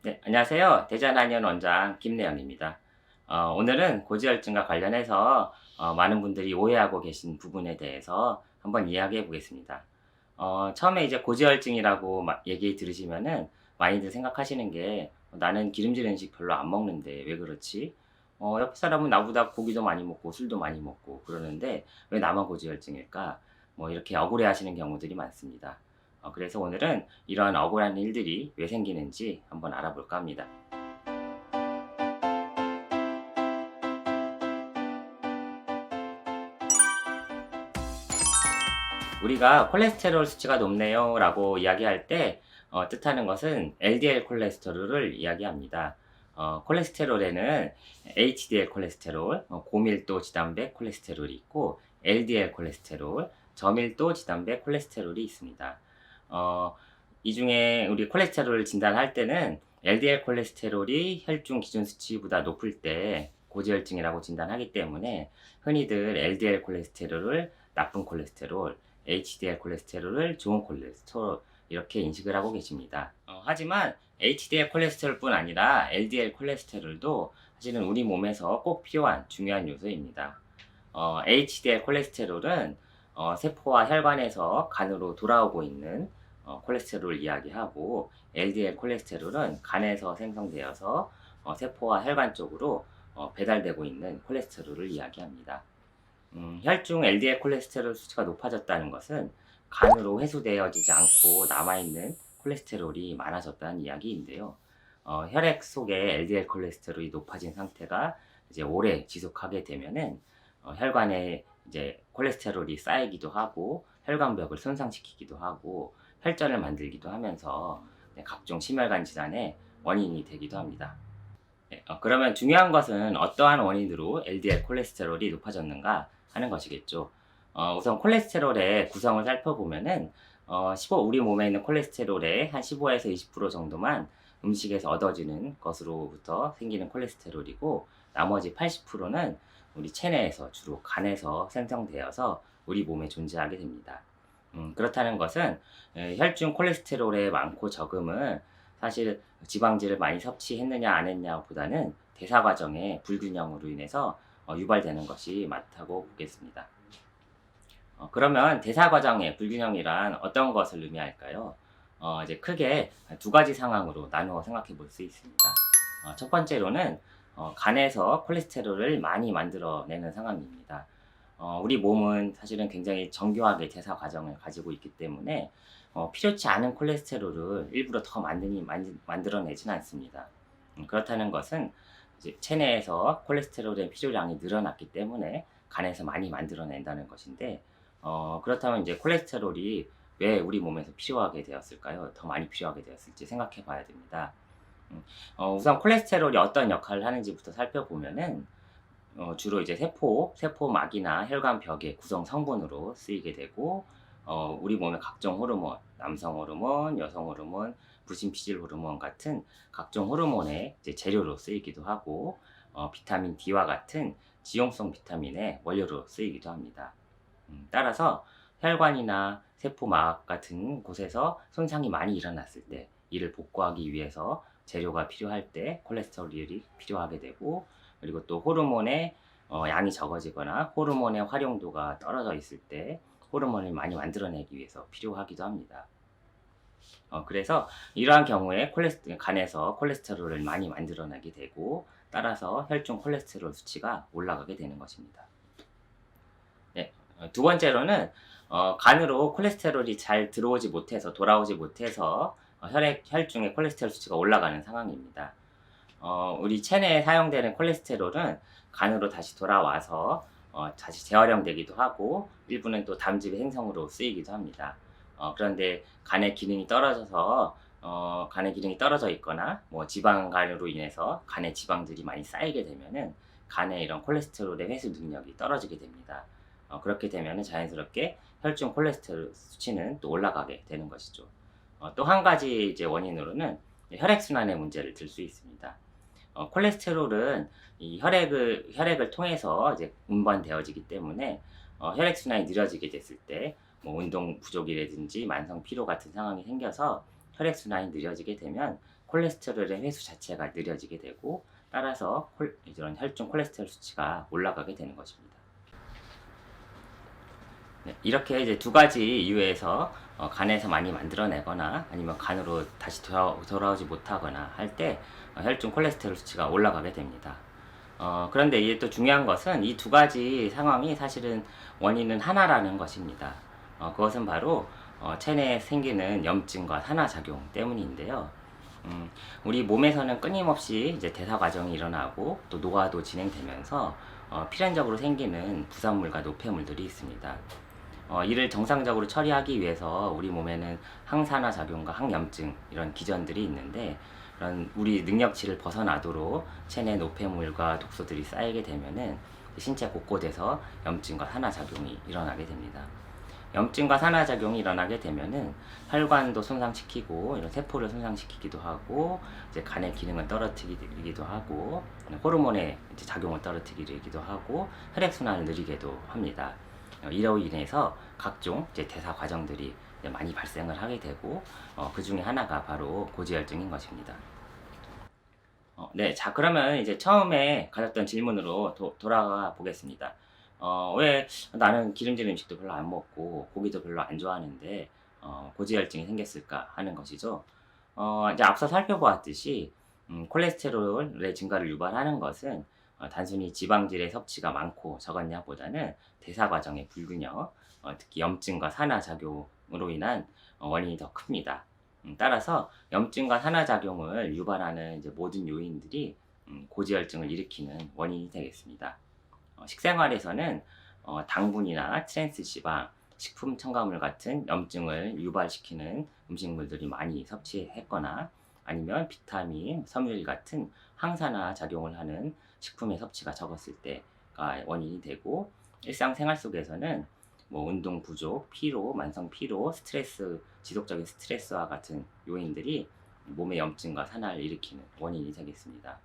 네, 안녕하세요. 대전한의원 원장 김래영입니다. 오늘은 고지혈증과 관련해서 많은 분들이 오해하고 계신 부분에 대해서 한번 이야기해 보겠습니다. 처음에 이제 고지혈증이라고 얘기 들으시면은 많이들 생각하시는 게 나는 기름진 음식 별로 안 먹는데 왜 그렇지? 옆 사람은 나보다 고기도 많이 먹고 술도 많이 먹고 그러는데 왜 나만 고지혈증일까? 뭐 이렇게 억울해 하시는 경우들이 많습니다. 그래서 오늘은 이러한 억울한 일들이 왜 생기는지 한번 알아볼까 합니다. 우리가 콜레스테롤 수치가 높네요 라고 이야기할 때 뜻하는 것은 LDL 콜레스테롤을 이야기합니다. 콜레스테롤에는 HDL 콜레스테롤, 고밀도 지단백 콜레스테롤이 있고 LDL 콜레스테롤, 저밀도 지단백 콜레스테롤이 있습니다. 어, 이 중에 우리 콜레스테롤을 진단할 때는 LDL 콜레스테롤이 혈중 기준 수치보다 높을 때 고지혈증이라고 진단하기 때문에 흔히들 LDL 콜레스테롤을 나쁜 콜레스테롤, HDL 콜레스테롤을 좋은 콜레스테롤 이렇게 인식을 하고 계십니다. 하지만 HDL 콜레스테롤뿐 아니라 LDL 콜레스테롤도 사실은 우리 몸에서 꼭 필요한 중요한 요소입니다. HDL 콜레스테롤은 세포와 혈관에서 간으로 돌아오고 있는 콜레스테롤을 이야기하고 LDL 콜레스테롤은 간에서 생성되어서 세포와 혈관 쪽으로 배달되고 있는 콜레스테롤을 이야기합니다. 혈중 LDL 콜레스테롤 수치가 높아졌다는 것은 간으로 회수되어지지 않고 남아있는 콜레스테롤이 많아졌다는 이야기인데요. 혈액 속에 LDL 콜레스테롤이 높아진 상태가 이제 오래 지속하게 되면은 혈관에 이제 콜레스테롤이 쌓이기도 하고 혈관벽을 손상시키기도 하고 혈전을 만들기도 하면서 각종 심혈관 질환의 원인이 되기도 합니다. 네, 그러면 중요한 것은 어떠한 원인으로 LDL 콜레스테롤이 높아졌는가 하는 것이겠죠. 우선 콜레스테롤의 구성을 살펴보면은 우리 몸에 있는 콜레스테롤의 한 15에서 20% 정도만 음식에서 얻어지는 것으로부터 생기는 콜레스테롤이고 나머지 80%는 우리 체내에서 주로 간에서 생성되어서 우리 몸에 존재하게 됩니다. 그렇다는 것은 혈중 콜레스테롤의 많고 적음은 사실 지방질을 많이 섭취했느냐 안 했냐 보다는 대사 과정의 불균형으로 인해서 유발되는 것이 맞다고 보겠습니다. 그러면 대사 과정의 불균형이란 어떤 것을 의미할까요? 이제 크게 두 가지 상황으로 나누어 생각해 볼 수 있습니다. 첫 번째로는 간에서 콜레스테롤을 많이 만들어내는 상황입니다. 우리 몸은 사실은 굉장히 정교하게 대사 과정을 가지고 있기 때문에 필요치 않은 콜레스테롤을 일부러 더 만들어내지는 않습니다. 그렇다는 것은 이제 체내에서 콜레스테롤의 필요량이 늘어났기 때문에 간에서 많이 만들어낸다는 것인데 그렇다면 이제 콜레스테롤이 왜 우리 몸에서 필요하게 되었을까요? 더 많이 필요하게 되었을지 생각해 봐야 됩니다. 우선 콜레스테롤이 어떤 역할을 하는지부터 살펴보면은 주로 이제 세포막이나 혈관벽의 구성 성분으로 쓰이게 되고 우리 몸의 각종 호르몬, 남성 호르몬, 여성 호르몬, 불신피질 호르몬 같은 각종 호르몬의 이제 재료로 쓰이기도 하고 비타민 D와 같은 지용성 비타민의 원료로 쓰이기도 합니다. 따라서 혈관이나 세포막 같은 곳에서 손상이 많이 일어났을 때 이를 복구하기 위해서 재료가 필요할 때 콜레스테롤이 필요하게 되고 그리고 또 호르몬의 양이 적어지거나 호르몬의 활용도가 떨어져 있을 때 호르몬을 많이 만들어내기 위해서 필요하기도 합니다. 그래서 이러한 경우에 간에서 콜레스테롤을 많이 만들어내게 되고 따라서 혈중 콜레스테롤 수치가 올라가게 되는 것입니다. 네, 두 번째로는 간으로 콜레스테롤이 잘 돌아오지 못해서 혈중의 콜레스테롤 수치가 올라가는 상황입니다. 우리 체내에 사용되는 콜레스테롤은 간으로 다시 돌아와서 다시 재활용되기도 하고 일부는 또 담즙의 행성으로 쓰이기도 합니다. 그런데 간의 기능이 떨어져 있거나 뭐 지방간으로 인해서 간에 지방들이 많이 쌓이게 되면은 간의 이런 콜레스테롤의 회수 능력이 떨어지게 됩니다. 그렇게 되면은 자연스럽게 혈중 콜레스테롤 수치는 또 올라가게 되는 것이죠. 또 한 가지 이제 원인으로는 혈액순환의 문제를 들 수 있습니다. 콜레스테롤은 이 혈액을 통해서 이제 운반되어지기 때문에 혈액순환이 느려지게 됐을 때 뭐 운동 부족이라든지 만성 피로 같은 상황이 생겨서 혈액순환이 느려지게 되면 콜레스테롤의 회수 자체가 느려지게 되고 따라서 이런 혈중 콜레스테롤 수치가 올라가게 되는 것입니다. 네, 이렇게 이제 두 가지 이유에서 간에서 많이 만들어내거나 아니면 간으로 다시 돌아오지 못하거나 할 때 혈중 콜레스테롤 수치가 올라가게 됩니다. 그런데 이게 또 중요한 것은 이 두 가지 상황이 사실은 원인은 하나라는 것입니다. 그것은 바로 체내에 생기는 염증과 산화작용 때문인데요. 우리 몸에서는 끊임없이 이제 대사 과정이 일어나고 또 노화도 진행되면서 필연적으로 생기는 부산물과 노폐물들이 있습니다. 이를 정상적으로 처리하기 위해서 우리 몸에는 항산화 작용과 항염증 이런 기전들이 있는데 그런 우리 능력치를 벗어나도록 체내 노폐물과 독소들이 쌓이게 되면은 신체 곳곳에서 염증과 산화작용이 일어나게 됩니다. 염증과 산화작용이 일어나게 되면은 혈관도 손상시키고 이런 세포를 손상시키기도 하고 이제 간의 기능을 떨어뜨리기도 하고 호르몬의 이제 작용을 떨어뜨리기도 하고 혈액순환을 느리게도 합니다. 이로 인해서 각종 이제 대사 과정들이 이제 많이 발생을 하게 되고 그 중에 하나가 바로 고지혈증인 것입니다. 네, 자 그러면 이제 처음에 가졌던 질문으로 돌아가 보겠습니다. 왜 나는 기름진 음식도 별로 안 먹고 고기도 별로 안 좋아하는데 고지혈증이 생겼을까 하는 것이죠. 이제 앞서 살펴보았듯이 콜레스테롤의 증가를 유발하는 것은 단순히 지방질의 섭취가 많고 적었냐보다는 대사 과정의 불균형, 특히 염증과 산화작용으로 인한 원인이 더 큽니다. 따라서 염증과 산화작용을 유발하는 이제 모든 요인들이 고지혈증을 일으키는 원인이 되겠습니다. 식생활에서는 당분이나 트랜스지방, 식품 첨가물 같은 염증을 유발시키는 음식물들이 많이 섭취했거나 아니면 비타민, 섬유질 같은 항산화 작용을 하는 식품의 섭취가 적었을 때가 원인이 되고 일상생활 속에서는 뭐 운동 부족, 피로, 만성 피로, 스트레스, 지속적인 스트레스와 같은 요인들이 몸의 염증과 산화를 일으키는 원인이 되겠습니다.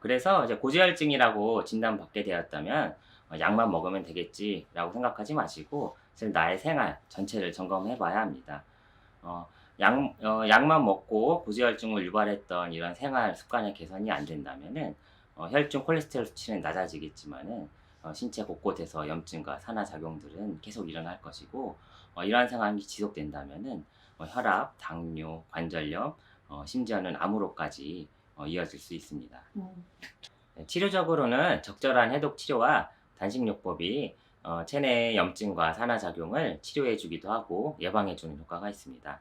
그래서 이제 고지혈증이라고 진단받게 되었다면 약만 먹으면 되겠지라고 생각하지 마시고 나의 생활 전체를 점검해 봐야 합니다. 약만 먹고 고지혈증을 유발했던 이런 생활 습관의 개선이 안 된다면은 혈중 콜레스테롤 수치는 낮아지겠지만은 신체 곳곳에서 염증과 산화작용들은 계속 일어날 것이고 이러한 상황이 지속된다면은 혈압, 당뇨, 관절염, 심지어는 암으로까지 이어질 수 있습니다. 네, 치료적으로는 적절한 해독 치료와 단식요법이 체내의 염증과 산화작용을 치료해주기도 하고 예방해주는 효과가 있습니다.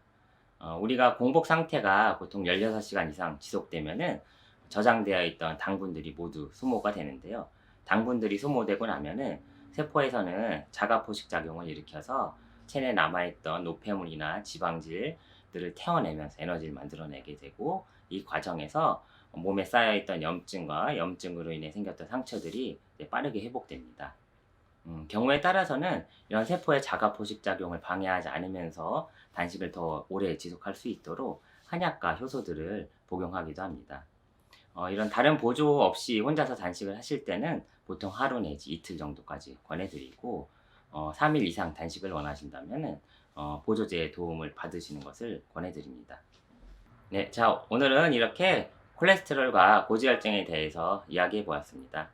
우리가 공복 상태가 보통 16시간 이상 지속되면은 저장되어 있던 당분들이 모두 소모가 되는데요. 당분들이 소모되고 나면은 세포에서는 자가포식 작용을 일으켜서 체내에 남아있던 노폐물이나 지방질들을 태워내면서 에너지를 만들어내게 되고 이 과정에서 몸에 쌓여있던 염증과 염증으로 인해 생겼던 상처들이 빠르게 회복됩니다. 경우에 따라서는 이런 세포의 자가포식 작용을 방해하지 않으면서 단식을 더 오래 지속할 수 있도록 한약과 효소들을 복용하기도 합니다. 이런 다른 보조 없이 혼자서 단식을 하실 때는 보통 하루 내지 이틀 정도까지 권해드리고 3일 이상 단식을 원하신다면 보조제의 도움을 받으시는 것을 권해드립니다. 네, 자 오늘은 이렇게 콜레스테롤과 고지혈증에 대해서 이야기해 보았습니다.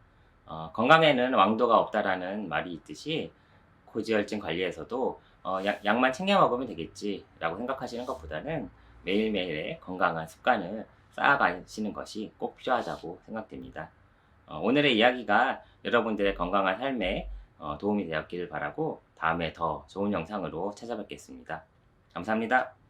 건강에는 왕도가 없다라는 말이 있듯이 고지혈증 관리에서도 약만 챙겨 먹으면 되겠지라고 생각하시는 것보다는 매일매일의 건강한 습관을 쌓아가시는 것이 꼭 필요하다고 생각됩니다. 오늘의 이야기가 여러분들의 건강한 삶에 도움이 되었기를 바라고 다음에 더 좋은 영상으로 찾아뵙겠습니다. 감사합니다.